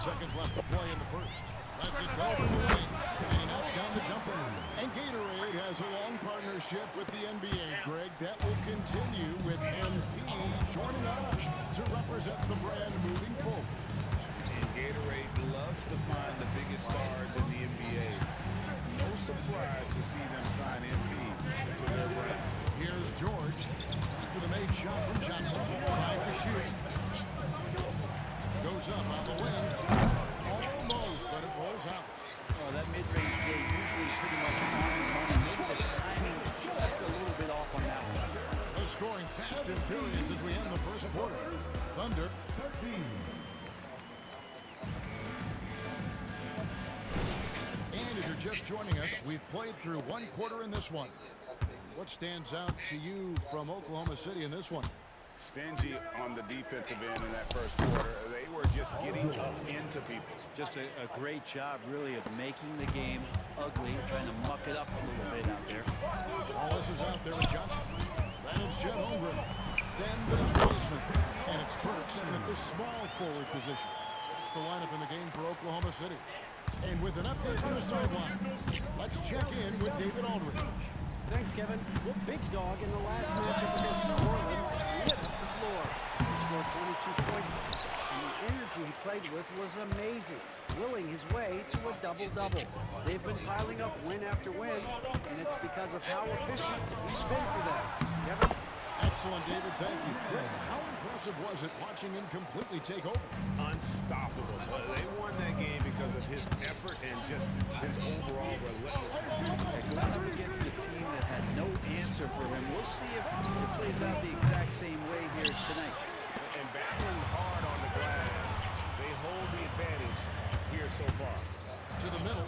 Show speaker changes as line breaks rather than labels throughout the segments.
Seconds left to play in the first. Let's it go from the wing. And he knocks down the jumper. And Gatorade has a long partnership with the NBA, Greg. That will continue with MP joining on to represent the brand moving forward.
And Gatorade loves to find the biggest stars in the NBA. No surprise to see them sign MP to their brand.
Here's George after the made shot from Johnson. 5 to shoot. Goes up on the wing. Almost, but it rolls out.
Oh, that mid-range play usually pretty much on the money. Maybe the timing just a little bit off on that one.
They're scoring fast and furious as we end the first quarter. Thunder 13. And if you're just joining us, we've played through one quarter in this one. What stands out to you from Oklahoma City in this one?
Stingy on the defensive end in that first quarter. They were just getting up into people.
Just a great job, really, of making the game ugly, trying to muck it up a little bit out there.
Wallace is out there with Johnson. Then it's Chet Holmgren. Then there's Wiseman. And it's Burks in at this small forward position. It's the lineup in the game for Oklahoma City. And with an update from the sideline, let's check in with David Aldridge.
Thanks, Kevin. Well, big dog in the last matchup against New Orleans lit up the floor. He scored 22 points, and the energy he played with was amazing, willing his way to a double-double. They've been piling up win after win, and it's because of how efficient he's been for them. Kevin?
Excellent, David. Thank you. Greg, how impressive was it watching him completely take over?
Unstoppable. They won that game because of his effort and just his overall relentlessness.
Going up against a team that had no answer for him. We'll see if it plays out the exact same way here tonight.
And battling hard on the glass, they hold the advantage here so far.
To the middle.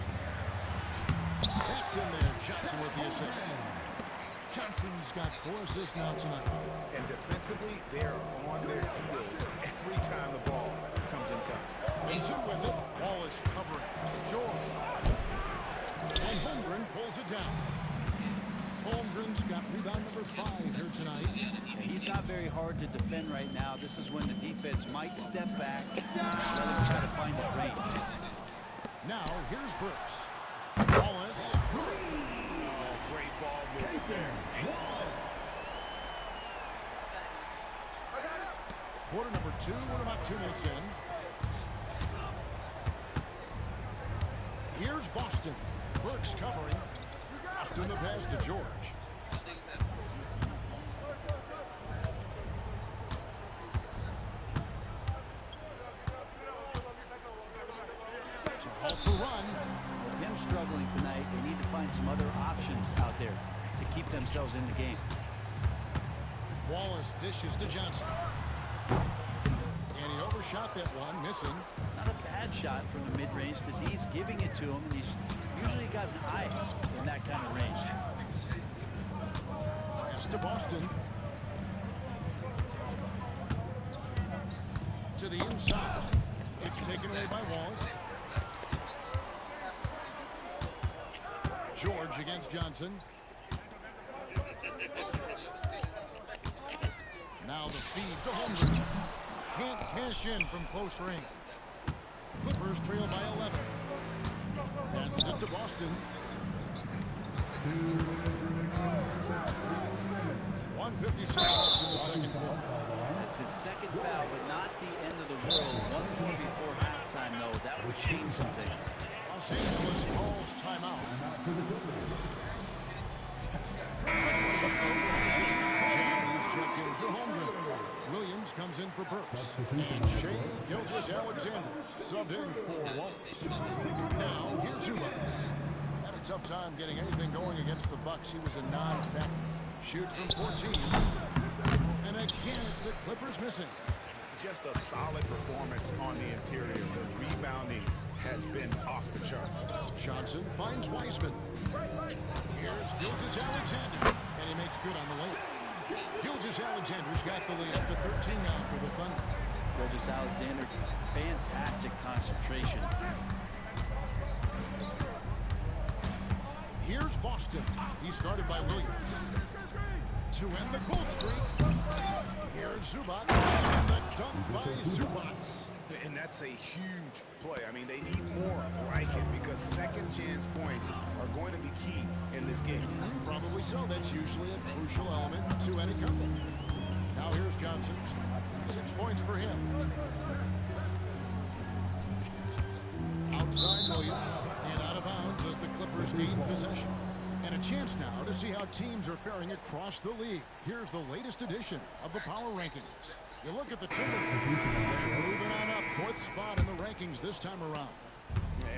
That's in there. Johnson with the assist. Johnson's got 4 assists now tonight.
And defensively, they're on their heels every time the ball comes inside.
And two with it. Wallace covering. George. And Holmgren pulls it down. Holmgren's got rebound number 5 here tonight.
He's not very hard to defend right now. This is when the defense might step back, let him try to find his range.
Now, here's Burks. Wallace.
Great ball movement there.
Quarter number 2. We're about 2 minutes in. Here's Boston. Burks covering. Boston the pass to George. To halt the run.
With him struggling tonight, they need to find some other options out there to keep themselves in the game.
Wallace dishes to Johnson. And he overshot that one, missing.
Not a bad shot from the mid-range. The D's giving it to him, and he's usually got an eye in that kind of range.
Pass to Boston. To the inside. It's taken away by Wallace. George against Johnson. Now the feed to Holmgren. Can't cash in from close range. Clippers trail by 11. Passes it to Boston. 1:57 left in the second quarter.
That's his second foul, but not the end of the world. One more before halftime, though. That would change some things.
Los Angeles calls timeout. James check in for Holmgren. Williams comes in for Burks. And Shea Gilgeous-Alexander subbed in for Wallace. Now, here's Zubac. Had a tough time getting anything going against the Bucks. He was a non-factor. Shoots from 14. And again, it's the Clippers missing.
Just a solid performance on the interior. The rebounding has been off the charts.
Johnson finds Wiseman. Here's Gilgeous-Alexander. And he makes good on the layup. Gilgeous-Alexander's got the lead up to 13 now for the Thunder.
Gilgeous-Alexander, fantastic concentration.
Here's Boston. He's guarded by Williams. to end the cold streak. Here's Zubac, and the dunk by Zubac.
And that's a huge play. I mean, they need more like it because second chance points are going to be key in this game.
Probably so. That's usually a crucial element to any comeback. Now here's Johnson. 6 points for him. Outside Williams, and out of bounds as the Clippers gain possession. And a chance now to see how teams are faring across the league. Here's the latest edition of the Power Rankings. You look at the team, they're moving on up, 4th spot in the rankings this time around.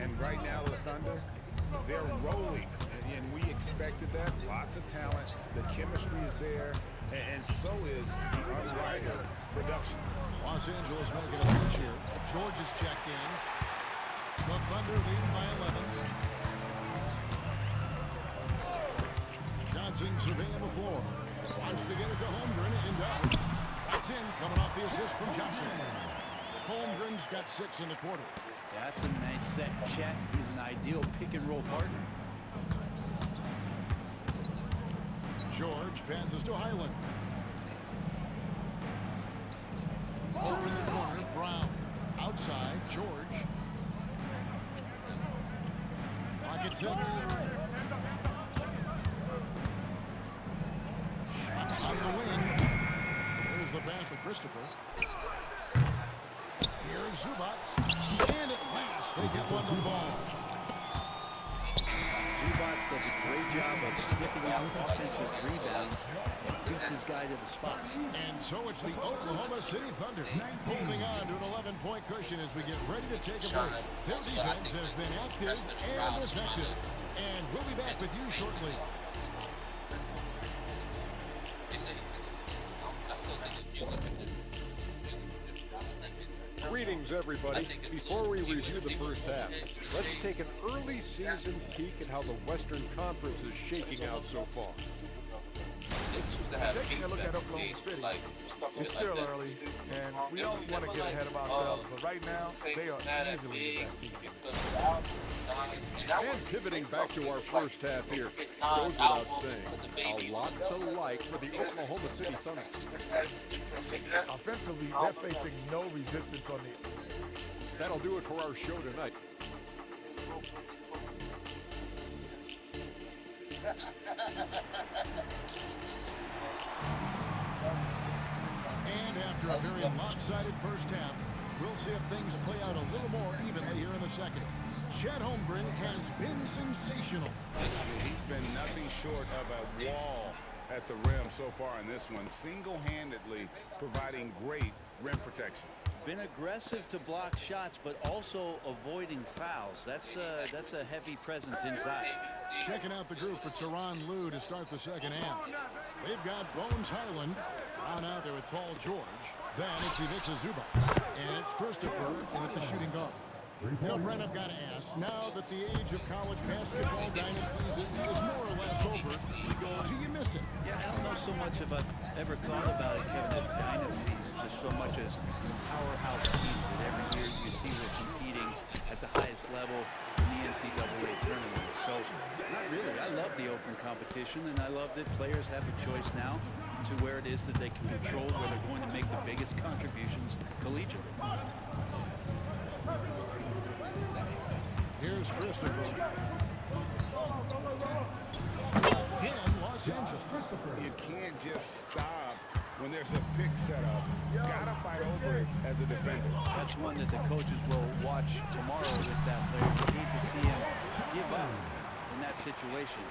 And right now, the Thunder, they're rolling. And we expected that. Lots of talent. The chemistry is there. And so is the unrivaled production.
Los Angeles making a switch here. George is checked in. The Thunder leading by 11. Johnson surveying the floor. Wants to get it to Holmgren and does. That's in, coming off the assist from Johnson. Holmgren's got 6 in the quarter.
That's a nice set, Chet. He's an ideal pick-and-roll partner.
George passes to Highland. Over the corner, Brown. Outside, George. Pocket 6. On the wing. There's the pass for Christopher. Here's Zubac. And at last, they get one to fall.
Zubac does a great job of sniffing out offensive rebounds and beats his guy to the spot.
And so it's the Oklahoma City Thunder holding on to an 11-point cushion as we get ready to take a break. Their defense has been active and effective. And we'll be back with you shortly.
Greetings, everybody. Before we review the first half, let's take an early season peek at how the Western Conference is shaking out so far.
Taking a look at Oklahoma City, it's still early, and we don't want to get ahead of ourselves, but right now, they are easily the best team.
And pivoting back to our first half here, goes without saying, a lot to like for the Oklahoma City Thunder.
Offensively, they're facing no resistance on the...
That'll do it for our show tonight.
And after a very lopsided first half, we'll see if things play out a little more evenly here in the second. Chet Holmgren has been sensational.
He's been nothing short of a wall at the rim so far in this one, single-handedly providing great rim protection.
Been aggressive to block shots, but also avoiding fouls. That's a heavy presence inside.
Checking out the group for Tyronn Lue to start the second half. They've got Bones Highland on out there with Paul George. Then it's Ivica Zubac. And it's Christopher in at the shooting guard. Now, Brent, I've got to ask, now that the age of college basketball dynasties is more or less over, do you miss it?
Yeah, I don't know so much if I've ever thought about it, Kevin, as dynasties, just so much as powerhouse teams that every year you see they're competing at the highest level in the NCAA tournament. So, not really. I love the open competition, and I love that players have a choice now to where it is that they can control where they're going to make the biggest contributions collegiately.
Here's Christopher. Again, Los Angeles.
You can't just stop when there's a pick set up. Gotta fight over it as a defender.
That's one that the coaches will watch tomorrow with that player. You need to see him give up in that situation.